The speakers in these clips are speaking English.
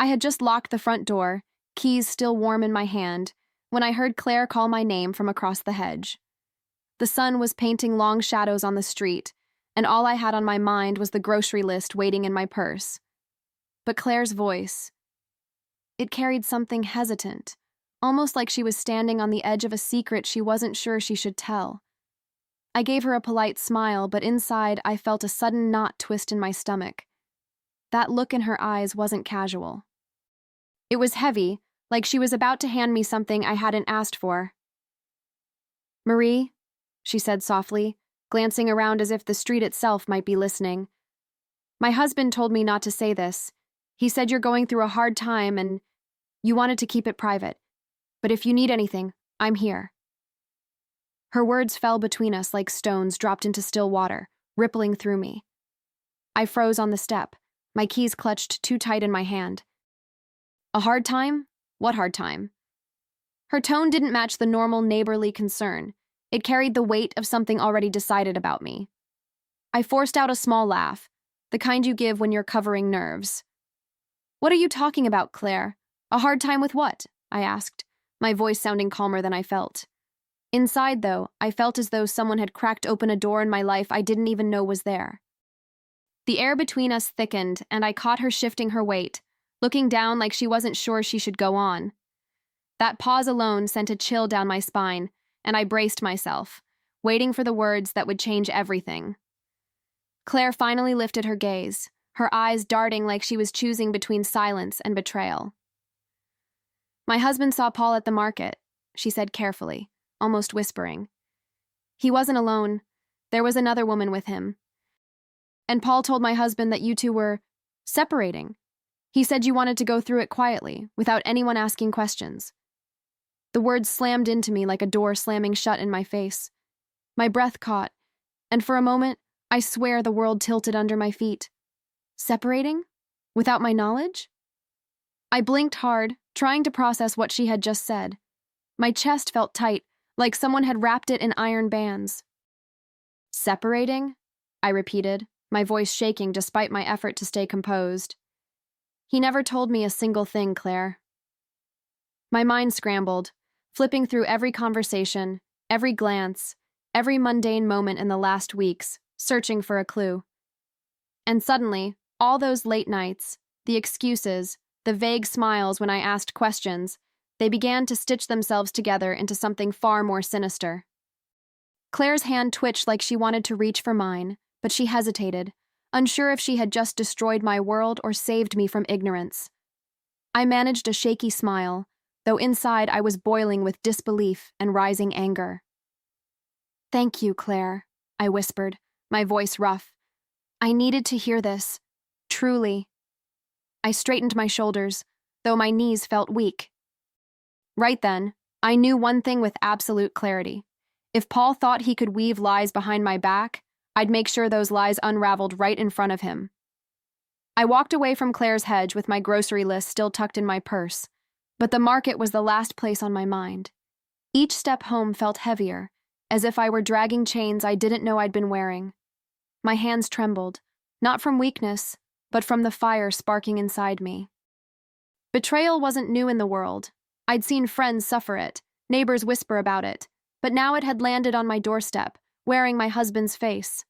I had just locked the front door, keys still warm in my hand, when I heard Claire call my name from across the hedge. The sun was painting long shadows on the street, and all I had on my mind was the grocery list waiting in my purse. But Claire's voice, it carried something hesitant, almost like she was standing on the edge of a secret she wasn't sure she should tell. I gave her a polite smile, but inside I felt a sudden knot twist in my stomach. That look in her eyes wasn't casual. It was heavy, like she was about to hand me something I hadn't asked for. "Marie," she said softly, glancing around as if the street itself might be listening. "My husband told me not to say this. He said you're going through a hard time and you wanted to keep it private. But if you need anything, I'm here." Her words fell between us like stones dropped into still water, rippling through me. I froze on the step, my keys clutched too tight in my hand. A hard time? What hard time? Her tone didn't match the normal neighborly concern. It carried the weight of something already decided about me. I forced out a small laugh, the kind you give when you're covering nerves. "What are you talking about, Claire? A hard time with what?" I asked, my voice sounding calmer than I felt. Inside, though, I felt as though someone had cracked open a door in my life I didn't even know was there. The air between us thickened, and I caught her shifting her weight, looking down like she wasn't sure she should go on. That pause alone sent a chill down my spine, and I braced myself, waiting for the words that would change everything. Claire finally lifted her gaze, her eyes darting like she was choosing between silence and betrayal. "My husband saw Paul at the market," she said carefully, almost whispering. "He wasn't alone. There was another woman with him. And Paul told my husband that you two were separating. He said you wanted to go through it quietly, without anyone asking questions." The words slammed into me like a door slamming shut in my face. My breath caught, and for a moment, I swear the world tilted under my feet. Separating? Without my knowledge? I blinked hard, trying to process what she had just said. My chest felt tight, like someone had wrapped it in iron bands. "Separating?" I repeated, my voice shaking despite my effort to stay composed. "He never told me a single thing, Claire." My mind scrambled, flipping through every conversation, every glance, every mundane moment in the last weeks, searching for a clue. And suddenly, all those late nights, the excuses, the vague smiles when I asked questions, they began to stitch themselves together into something far more sinister. Claire's hand twitched like she wanted to reach for mine, but she hesitated, unsure if she had just destroyed my world or saved me from ignorance. I managed a shaky smile, though inside I was boiling with disbelief and rising anger. "Thank you, Claire," I whispered, my voice rough. I needed to hear this. Truly. I straightened my shoulders, though my knees felt weak. Right then, I knew one thing with absolute clarity. If Paul thought he could weave lies behind my back, I'd make sure those lies unraveled right in front of him. I walked away from Claire's hedge with my grocery list still tucked in my purse, but the market was the last place on my mind. Each step home felt heavier, as if I were dragging chains I didn't know I'd been wearing. My hands trembled, not from weakness, but from the fire sparking inside me. Betrayal wasn't new in the world. I'd seen friends suffer it, neighbors whisper about it, but now it had landed on my doorstep, wearing my husband's face.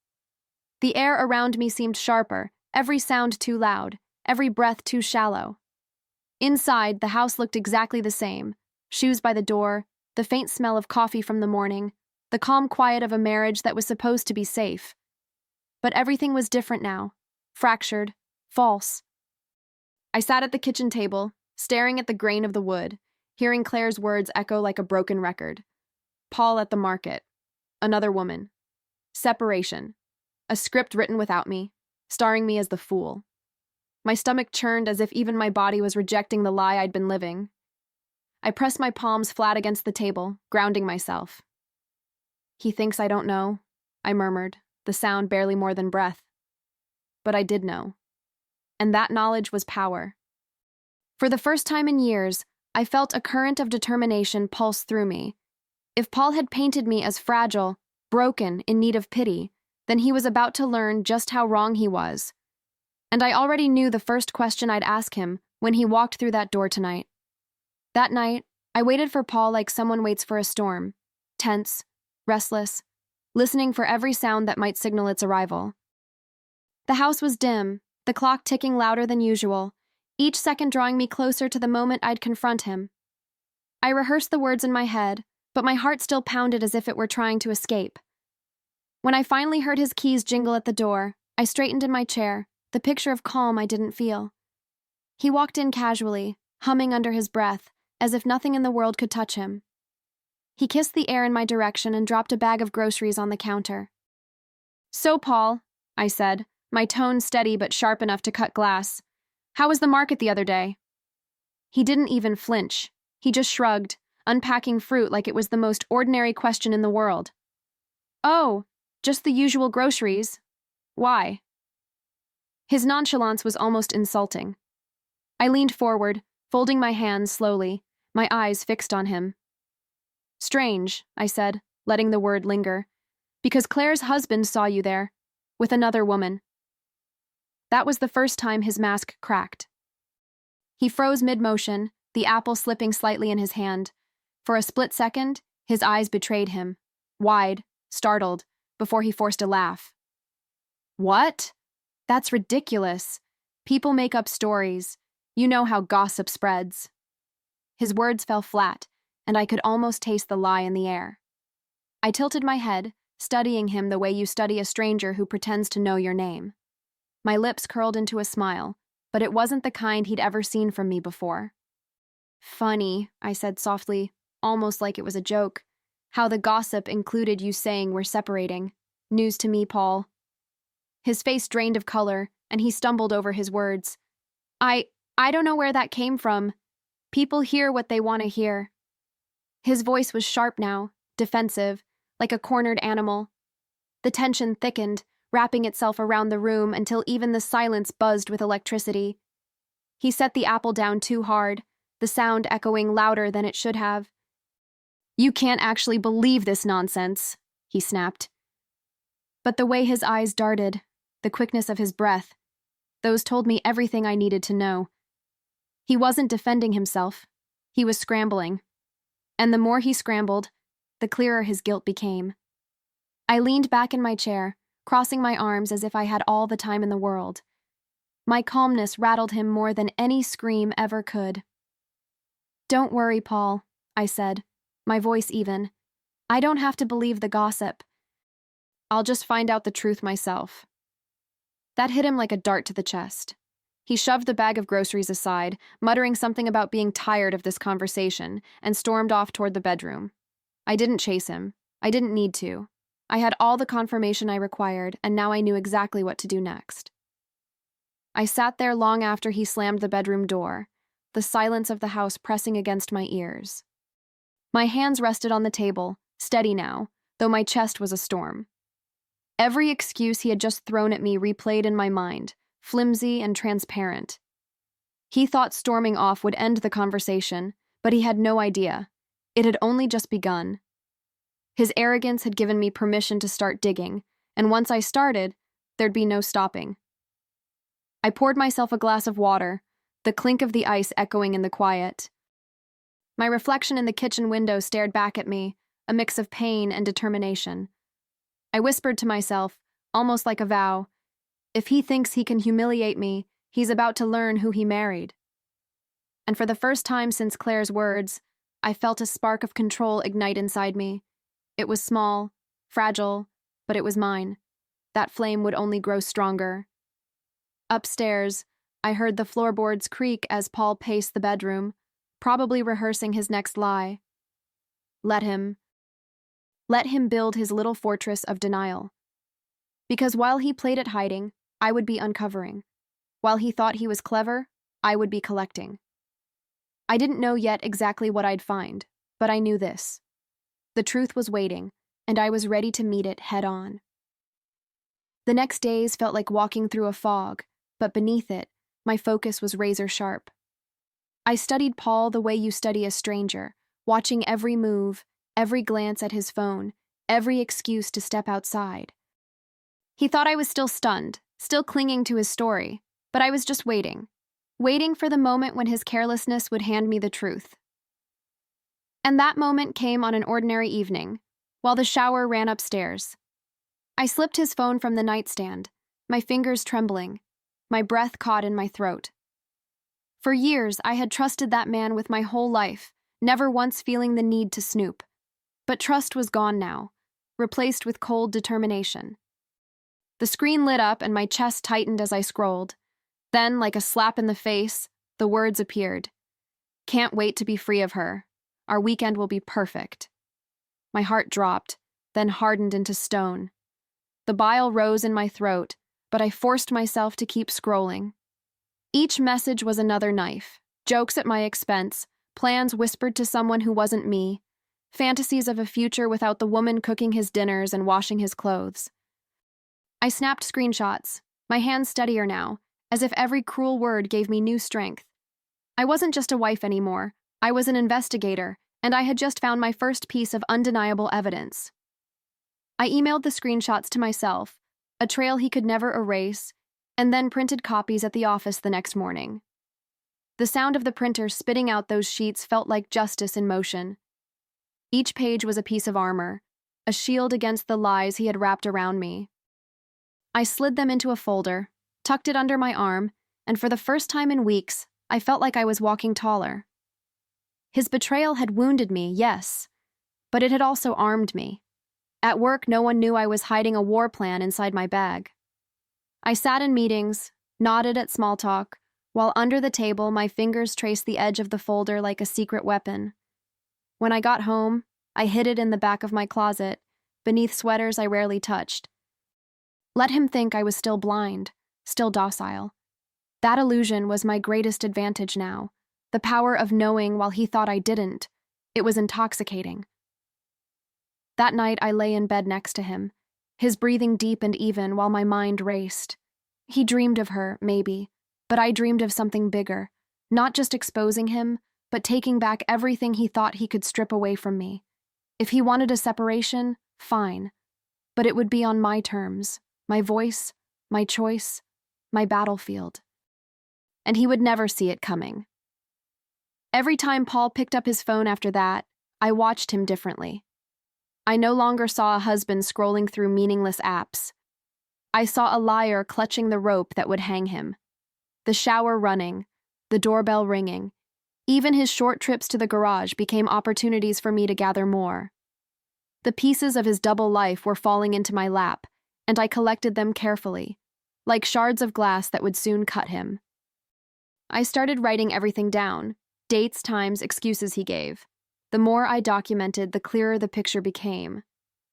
The air around me seemed sharper, every sound too loud, every breath too shallow. Inside, the house looked exactly the same. Shoes by the door, the faint smell of coffee from the morning, the calm quiet of a marriage that was supposed to be safe. But everything was different now, fractured, false. I sat at the kitchen table, staring at the grain of the wood, hearing Claire's words echo like a broken record. Paul at the market. Another woman. Separation. A script written without me, starring me as the fool. My stomach churned as if even my body was rejecting the lie I'd been living. I pressed my palms flat against the table, grounding myself. "He thinks I don't know," I murmured, the sound barely more than breath. But I did know. And that knowledge was power. For the first time in years, I felt a current of determination pulse through me. If Paul had painted me as fragile, broken, in need of pity, then he was about to learn just how wrong he was. And I already knew the first question I'd ask him when he walked through that door tonight. That night, I waited for Paul like someone waits for a storm, tense, restless, listening for every sound that might signal its arrival. The house was dim, the clock ticking louder than usual, each second drawing me closer to the moment I'd confront him. I rehearsed the words in my head, but my heart still pounded as if it were trying to escape. When I finally heard his keys jingle at the door, I straightened in my chair, the picture of calm I didn't feel. He walked in casually, humming under his breath, as if nothing in the world could touch him. He kissed the air in my direction and dropped a bag of groceries on the counter. "So, Paul," I said, my tone steady but sharp enough to cut glass, "how was the market the other day?" He didn't even flinch. He just shrugged, unpacking fruit like it was the most ordinary question in the world. "Oh, just the usual groceries. Why?" His nonchalance was almost insulting. I leaned forward, folding my hands slowly, my eyes fixed on him. "Strange," I said, letting the word linger, "because Claire's husband saw you there, with another woman." That was the first time his mask cracked. He froze mid-motion, the apple slipping slightly in his hand. For a split second, his eyes betrayed him, wide, startled, before he forced a laugh. "What? That's ridiculous. People make up stories. You know how gossip spreads." His words fell flat, and I could almost taste the lie in the air. I tilted my head, studying him the way you study a stranger who pretends to know your name. My lips curled into a smile, but it wasn't the kind he'd ever seen from me before. "Funny," I said softly, almost like it was a joke, "how the gossip included you saying we're separating. News to me, Paul." His face drained of color, and he stumbled over his words. I don't know where that came from. People hear what they want to hear." His voice was sharp now, defensive, like a cornered animal. The tension thickened, wrapping itself around the room until even the silence buzzed with electricity. He set the apple down too hard, the sound echoing louder than it should have. "You can't actually believe this nonsense," he snapped. But the way his eyes darted, the quickness of his breath, those told me everything I needed to know. He wasn't defending himself. He was scrambling. And the more he scrambled, the clearer his guilt became. I leaned back in my chair, crossing my arms as if I had all the time in the world. My calmness rattled him more than any scream ever could. "Don't worry, Paul," I said, my voice even. "I don't have to believe the gossip. I'll just find out the truth myself." That hit him like a dart to the chest. He shoved the bag of groceries aside, muttering something about being tired of this conversation, and stormed off toward the bedroom. I didn't chase him. I didn't need to. I had all the confirmation I required, and now I knew exactly what to do next. I sat there long after he slammed the bedroom door, the silence of the house pressing against my ears. My hands rested on the table, steady now, though my chest was a storm. Every excuse he had just thrown at me replayed in my mind, flimsy and transparent. He thought storming off would end the conversation, but he had no idea. It had only just begun. His arrogance had given me permission to start digging, and once I started, there'd be no stopping. I poured myself a glass of water, the clink of the ice echoing in the quiet. My reflection in the kitchen window stared back at me, a mix of pain and determination. I whispered to myself, almost like a vow, if he thinks he can humiliate me, he's about to learn who he married. And for the first time since Claire's words, I felt a spark of control ignite inside me. It was small, fragile, but it was mine. That flame would only grow stronger. Upstairs, I heard the floorboards creak as Paul paced the bedroom, probably rehearsing his next lie. Let him build his little fortress of denial. Because while he played at hiding, I would be uncovering. While he thought he was clever, I would be collecting. I didn't know yet exactly what I'd find, but I knew this. The truth was waiting, and I was ready to meet it head-on. The next days felt like walking through a fog, but beneath it, my focus was razor-sharp. I studied Paul the way you study a stranger, watching every move, every glance at his phone, every excuse to step outside. He thought I was still stunned, still clinging to his story, but I was just waiting waiting for the moment when his carelessness would hand me the truth. And that moment came on an ordinary evening, while the shower ran upstairs. I slipped his phone from the nightstand, my fingers trembling, my breath caught in my throat. For years, I had trusted that man with my whole life, never once feeling the need to snoop. But trust was gone now, replaced with cold determination. The screen lit up and my chest tightened as I scrolled. Then, like a slap in the face, the words appeared. Can't wait to be free of her. Our weekend will be perfect. My heart dropped, then hardened into stone. The bile rose in my throat, but I forced myself to keep scrolling. Each message was another knife, jokes at my expense, plans whispered to someone who wasn't me, fantasies of a future without the woman cooking his dinners and washing his clothes. I snapped screenshots, my hands steadier now, as if every cruel word gave me new strength. I wasn't just a wife anymore, I was an investigator, and I had just found my first piece of undeniable evidence. I emailed the screenshots to myself, a trail he could never erase, and then printed copies at the office the next morning. The sound of the printer spitting out those sheets felt like justice in motion. Each page was a piece of armor, a shield against the lies he had wrapped around me. I slid them into a folder, tucked it under my arm, and for the first time in weeks, I felt like I was walking taller. His betrayal had wounded me, yes, but it had also armed me. At work, no one knew I was hiding a war plan inside my bag. I sat in meetings, nodded at small talk, while under the table my fingers traced the edge of the folder like a secret weapon. When I got home, I hid it in the back of my closet, beneath sweaters I rarely touched. Let him think I was still blind, still docile. That illusion was my greatest advantage now, the power of knowing while he thought I didn't. It was intoxicating. That night I lay in bed next to him, his breathing deep and even while my mind raced. He dreamed of her, maybe, but I dreamed of something bigger, not just exposing him, but taking back everything he thought he could strip away from me. If he wanted a separation, fine, but it would be on my terms, my voice, my choice, my battlefield. And he would never see it coming. Every time Paul picked up his phone after that, I watched him differently. I no longer saw a husband scrolling through meaningless apps. I saw a liar clutching the rope that would hang him. The shower running, the doorbell ringing. Even his short trips to the garage became opportunities for me to gather more. The pieces of his double life were falling into my lap, and I collected them carefully, like shards of glass that would soon cut him. I started writing everything down, dates, times, excuses he gave. The more I documented, the clearer the picture became.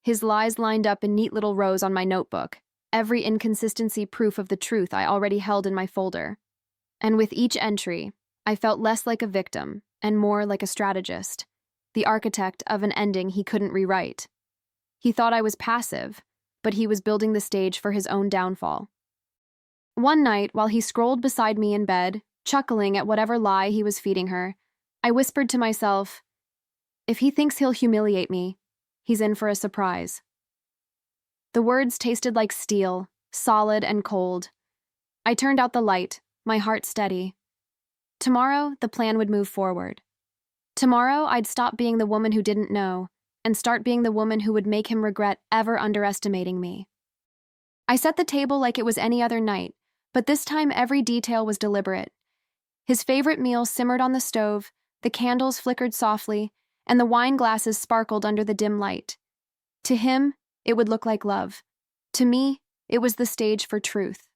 His lies lined up in neat little rows on my notebook, every inconsistency proof of the truth I already held in my folder. And with each entry, I felt less like a victim and more like a strategist, the architect of an ending he couldn't rewrite. He thought I was passive, but he was building the stage for his own downfall. One night, while he scrolled beside me in bed, chuckling at whatever lie he was feeding her, I whispered to myself, if he thinks he'll humiliate me, he's in for a surprise. The words tasted like steel, solid and cold. I turned out the light, my heart steady. Tomorrow, the plan would move forward. Tomorrow, I'd stop being the woman who didn't know, and start being the woman who would make him regret ever underestimating me. I set the table like it was any other night, but this time every detail was deliberate. His favorite meal simmered on the stove, the candles flickered softly, and the wine glasses sparkled under the dim light. To him, it would look like love. To me, it was the stage for truth.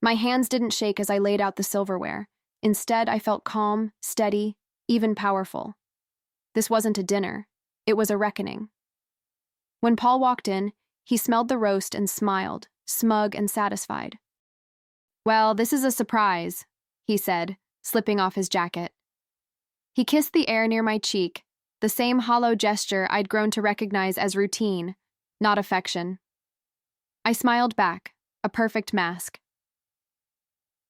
My hands didn't shake as I laid out the silverware. Instead, I felt calm, steady, even powerful. This wasn't a dinner. It was a reckoning. When Paul walked in, he smelled the roast and smiled, smug and satisfied. Well, this is a surprise, he said, slipping off his jacket. He kissed the air near my cheek, the same hollow gesture I'd grown to recognize as routine, not affection. I smiled back, a perfect mask.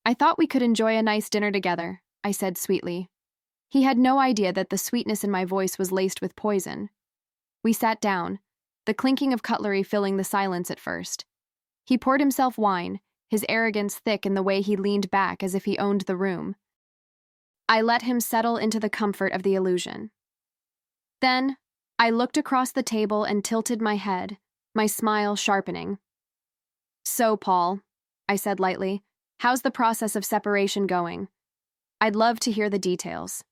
I thought we could enjoy a nice dinner together, I said sweetly. He had no idea that the sweetness in my voice was laced with poison. We sat down, the clinking of cutlery filling the silence at first. He poured himself wine, his arrogance thick in the way he leaned back as if he owned the room. I let him settle into the comfort of the illusion. Then, I looked across the table and tilted my head, my smile sharpening. "So, Paul," I said lightly, "how's the process of separation going? I'd love to hear the details."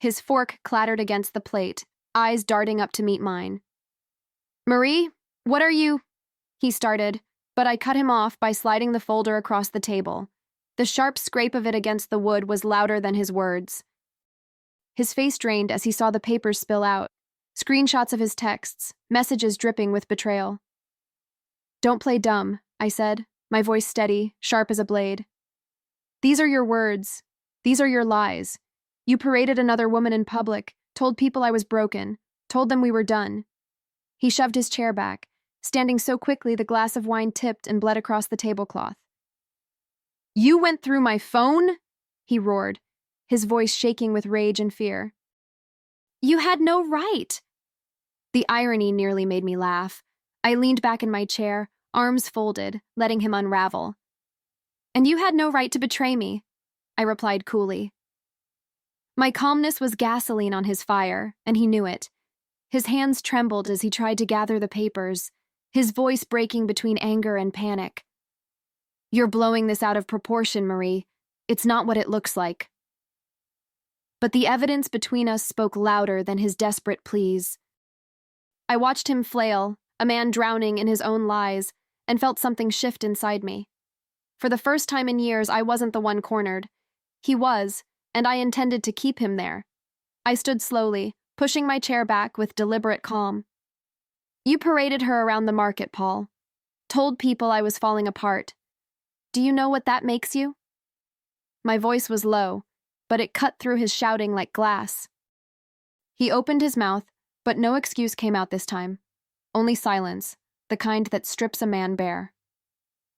His fork clattered against the plate, eyes darting up to meet mine. "Marie, what are you—" he started, but I cut him off by sliding the folder across the table. The sharp scrape of it against the wood was louder than his words. His face drained as he saw the papers spill out, screenshots of his texts, messages dripping with betrayal. "Don't play dumb," I said, my voice steady, sharp as a blade. "These are your words. These are your lies. You paraded another woman in public, told people I was broken, told them we were done." He shoved his chair back, standing so quickly the glass of wine tipped and bled across the tablecloth. "You went through my phone?" he roared, his voice shaking with rage and fear. "You had no right." The irony nearly made me laugh. I leaned back in my chair, arms folded, letting him unravel. "And you had no right to betray me," I replied coolly. My calmness was gasoline on his fire, and he knew it. His hands trembled as he tried to gather the papers, his voice breaking between anger and panic. "You're blowing this out of proportion, Marie. It's not what it looks like." But the evidence between us spoke louder than his desperate pleas. I watched him flail, a man drowning in his own lies, and felt something shift inside me. For the first time in years, I wasn't the one cornered. He was, and I intended to keep him there. I stood slowly, pushing my chair back with deliberate calm. "You paraded her around the market, Paul. Told people I was falling apart. Do you know what that makes you?" My voice was low, but it cut through his shouting like glass. He opened his mouth, but no excuse came out this time. Only silence, the kind that strips a man bare.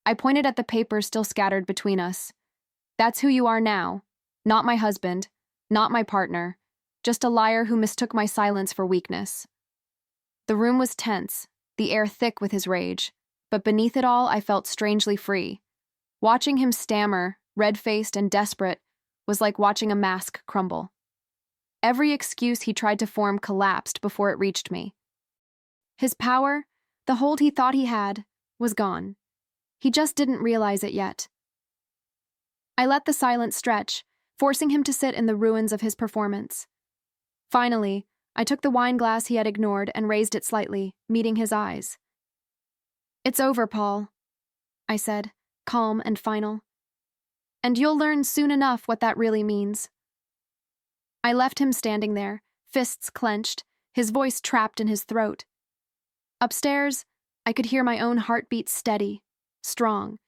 I pointed at the papers still scattered between us. "That's who you are now. Not my husband, not my partner, just a liar who mistook my silence for weakness." The room was tense, the air thick with his rage, but beneath it all I felt strangely free. Watching him stammer, red-faced and desperate, was like watching a mask crumble. Every excuse he tried to form collapsed before it reached me. His power, the hold he thought he had, was gone. He just didn't realize it yet. I let the silence stretch, forcing him to sit in the ruins of his performance. Finally, I took the wine glass he had ignored and raised it slightly, meeting his eyes. "It's over, Paul," I said, calm and final. "And you'll learn soon enough what that really means." I left him standing there, fists clenched, his voice trapped in his throat. Upstairs, I could hear my own heartbeat steady, strong.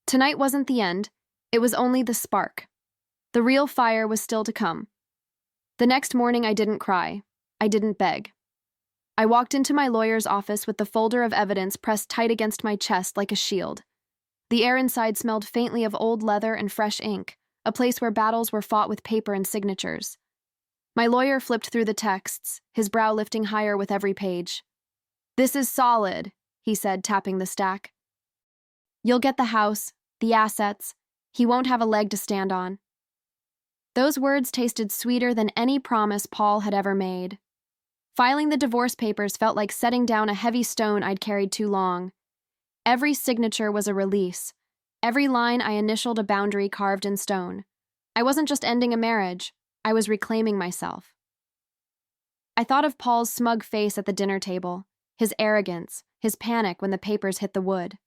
Tonight wasn't the end, it was only the spark. The real fire was still to come. The next morning I didn't cry. I didn't beg. I walked into my lawyer's office with the folder of evidence pressed tight against my chest like a shield. The air inside smelled faintly of old leather and fresh ink, a place where battles were fought with paper and signatures. My lawyer flipped through the texts, his brow lifting higher with every page. "This is solid," he said, tapping the stack. "You'll get the house, the assets. He won't have a leg to stand on." Those words tasted sweeter than any promise Paul had ever made. Filing the divorce papers felt like setting down a heavy stone I'd carried too long. Every signature was a release. Every line I initialed a boundary carved in stone. I wasn't just ending a marriage, I was reclaiming myself. I thought of Paul's smug face at the dinner table, his arrogance, his panic when the papers hit the wood.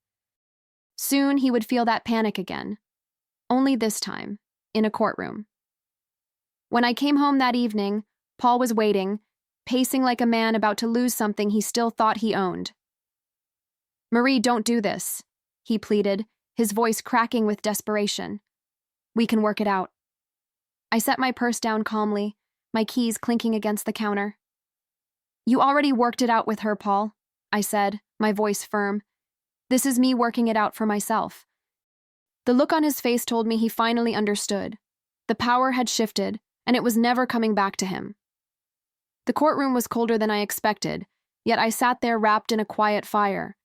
Soon he would feel that panic again. Only this time, in a courtroom. When I came home that evening, Paul was waiting, pacing like a man about to lose something he still thought he owned. "Marie, don't do this," he pleaded, his voice cracking with desperation. "We can work it out." I set my purse down calmly, my keys clinking against the counter. "You already worked it out with her, Paul," I said, my voice firm. "This is me working it out for myself." The look on his face told me he finally understood. The power had shifted, and it was never coming back to him. The courtroom was colder than I expected, yet I sat there wrapped in a quiet fire.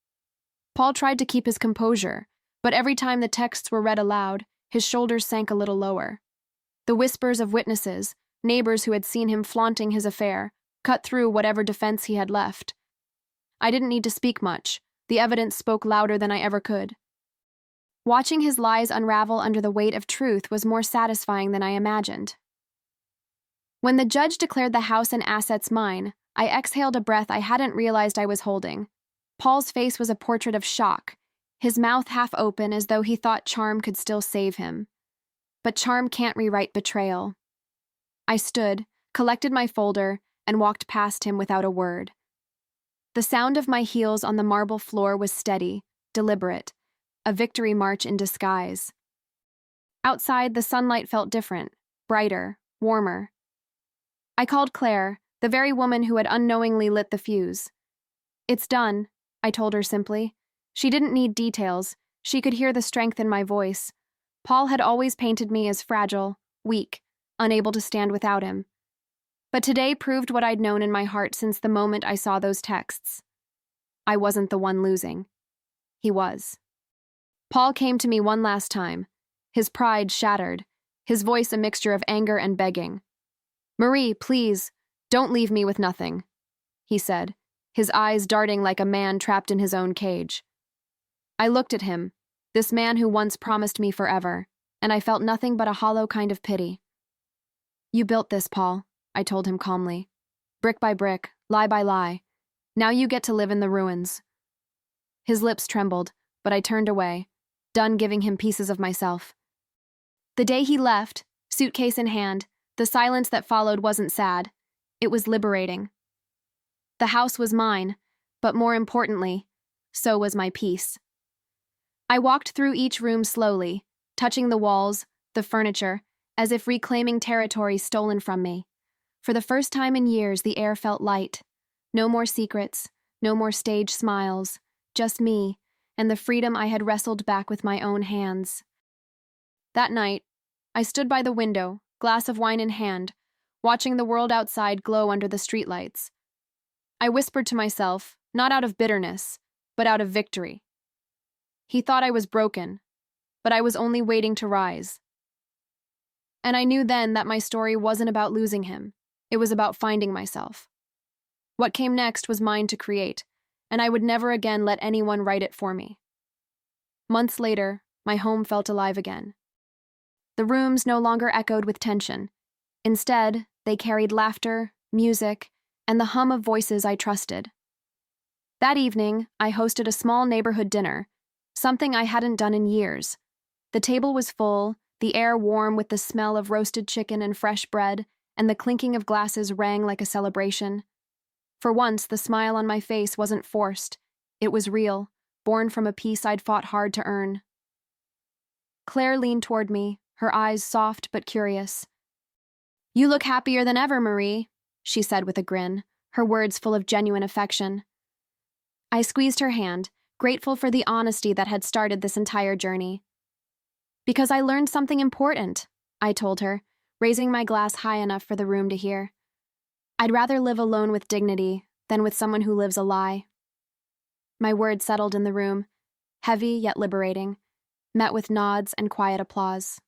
Paul tried to keep his composure, But every time the texts were read aloud, his shoulders sank a little lower. The whispers of witnesses, neighbors who had seen him flaunting his affair, cut through whatever defense he had left. I didn't need to speak much. The evidence spoke louder than I ever could. Watching his lies unravel under the weight of truth was more satisfying than I imagined. When the judge declared the house and assets mine, I exhaled a breath I hadn't realized I was holding. Paul's face was a portrait of shock, his mouth half open as though he thought charm could still save him. But charm can't rewrite betrayal. I stood, collected my folder, and walked past him without a word. The sound of my heels on the marble floor was steady, deliberate, a victory march in disguise. Outside, the sunlight felt different, brighter, warmer. I called Claire, the very woman who had unknowingly lit the fuse. "It's done," I told her simply. She didn't need details. She could hear the strength in my voice. Paul had always painted me as fragile, weak, unable to stand without him. But today proved what I'd known in my heart since the moment I saw those texts. I wasn't the one losing. He was. Paul came to me one last time, his pride shattered, his voice a mixture of anger and begging. "Marie, please, don't leave me with nothing," he said, his eyes darting like a man trapped in his own cage. I looked at him, this man who once promised me forever, and I felt nothing but a hollow kind of pity. "You built this, Paul," I told him calmly. "Brick by brick, lie by lie. Now you get to live in the ruins." His lips trembled, but I turned away, done giving him pieces of myself. The day he left, suitcase in hand, the silence that followed wasn't sad. It was liberating. The house was mine, but more importantly, so was my peace. I walked through each room slowly, touching the walls, the furniture, as if reclaiming territory stolen from me. For the first time in years, the air felt light. No more secrets, no more stage smiles, just me, and the freedom I had wrestled back with my own hands. That night, I stood by the window, glass of wine in hand, watching the world outside glow under the streetlights. I whispered to myself, not out of bitterness, but out of victory. He thought I was broken, but I was only waiting to rise. And I knew then that my story wasn't about losing him. It was about finding myself. What came next was mine to create, and I would never again let anyone write it for me. Months later, my home felt alive again. The rooms no longer echoed with tension. Instead, they carried laughter, music, and the hum of voices I trusted. That evening, I hosted a small neighborhood dinner, something I hadn't done in years. The table was full, the air warm with the smell of roasted chicken and fresh bread, and the clinking of glasses rang like a celebration. For once, the smile on my face wasn't forced. It was real, born from a peace I'd fought hard to earn. Claire leaned toward me, her eyes soft but curious. "You look happier than ever, Marie," she said with a grin, her words full of genuine affection. I squeezed her hand, grateful for the honesty that had started this entire journey. "Because I learned something important," I told her, raising my glass high enough for the room to hear. "I'd rather live alone with dignity than with someone who lives a lie." My words settled in the room, heavy yet liberating, met with nods and quiet applause.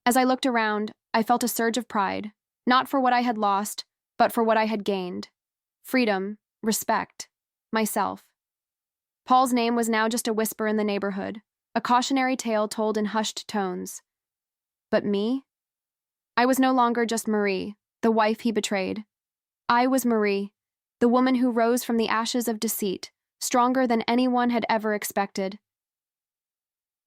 As I looked around, I felt a surge of pride, not for what I had lost, but for what I had gained. Freedom, respect, myself. Paul's name was now just a whisper in the neighborhood, a cautionary tale told in hushed tones. But me? I was no longer just Marie, the wife he betrayed. I was Marie, the woman who rose from the ashes of deceit, stronger than anyone had ever expected.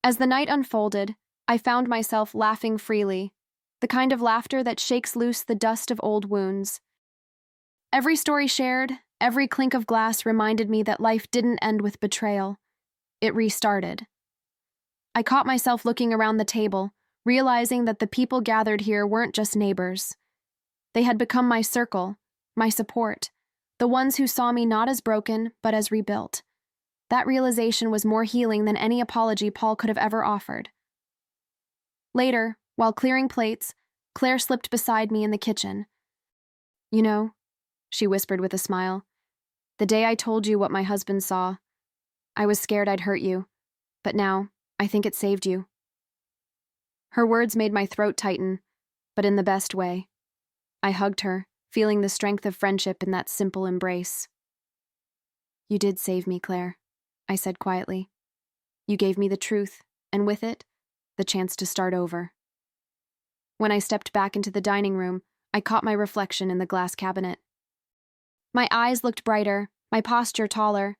As the night unfolded, I found myself laughing freely, the kind of laughter that shakes loose the dust of old wounds. Every story shared, every clink of glass reminded me that life didn't end with betrayal. It restarted. I caught myself looking around the table, realizing that the people gathered here weren't just neighbors. They had become my circle, my support, the ones who saw me not as broken, but as rebuilt. That realization was more healing than any apology Paul could have ever offered. Later, while clearing plates, Claire slipped beside me in the kitchen. "You know," she whispered with a smile, "the day I told you what my husband saw, I was scared I'd hurt you, but now, I think it saved you." Her words made my throat tighten, but in the best way. I hugged her, feeling the strength of friendship in that simple embrace. "You did save me, Claire," I said quietly. "You gave me the truth, and with it, the chance to start over." When I stepped back into the dining room, I caught my reflection in the glass cabinet. My eyes looked brighter, my posture taller.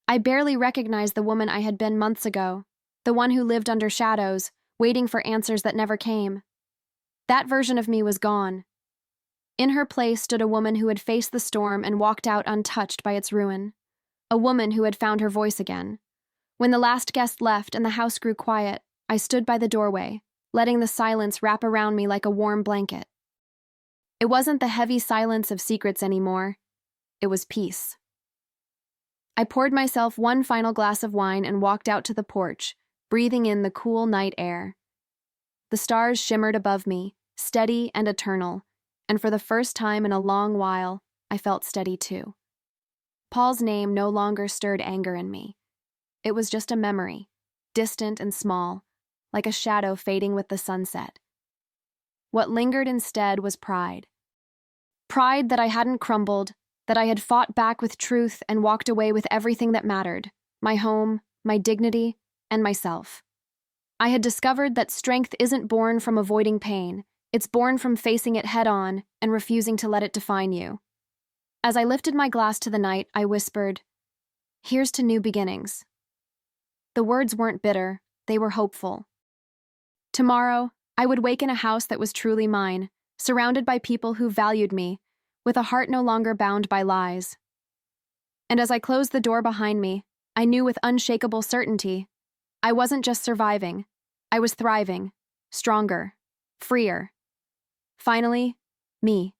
I barely recognized the woman I had been months ago, the one who lived under shadows, waiting for answers that never came. That version of me was gone. In her place stood a woman who had faced the storm and walked out untouched by its ruin. A woman who had found her voice again. When the last guest left and the house grew quiet, I stood by the doorway, letting the silence wrap around me like a warm blanket. It wasn't the heavy silence of secrets anymore. It was peace. I poured myself one final glass of wine and walked out to the porch, breathing in the cool night air. The stars shimmered above me, steady and eternal, and for the first time in a long while, I felt steady too. Paul's name no longer stirred anger in me. It was just a memory, distant and small, like a shadow fading with the sunset. What lingered instead was pride. Pride that I hadn't crumbled, that I had fought back with truth and walked away with everything that mattered, my home, my dignity, and myself. I had discovered that strength isn't born from avoiding pain, it's born from facing it head-on and refusing to let it define you. As I lifted my glass to the night, I whispered, "Here's to new beginnings." The words weren't bitter, they were hopeful. Tomorrow, I would wake in a house that was truly mine, surrounded by people who valued me, with a heart no longer bound by lies. And as I closed the door behind me, I knew with unshakable certainty, I wasn't just surviving, I was thriving, stronger, freer. Finally, me.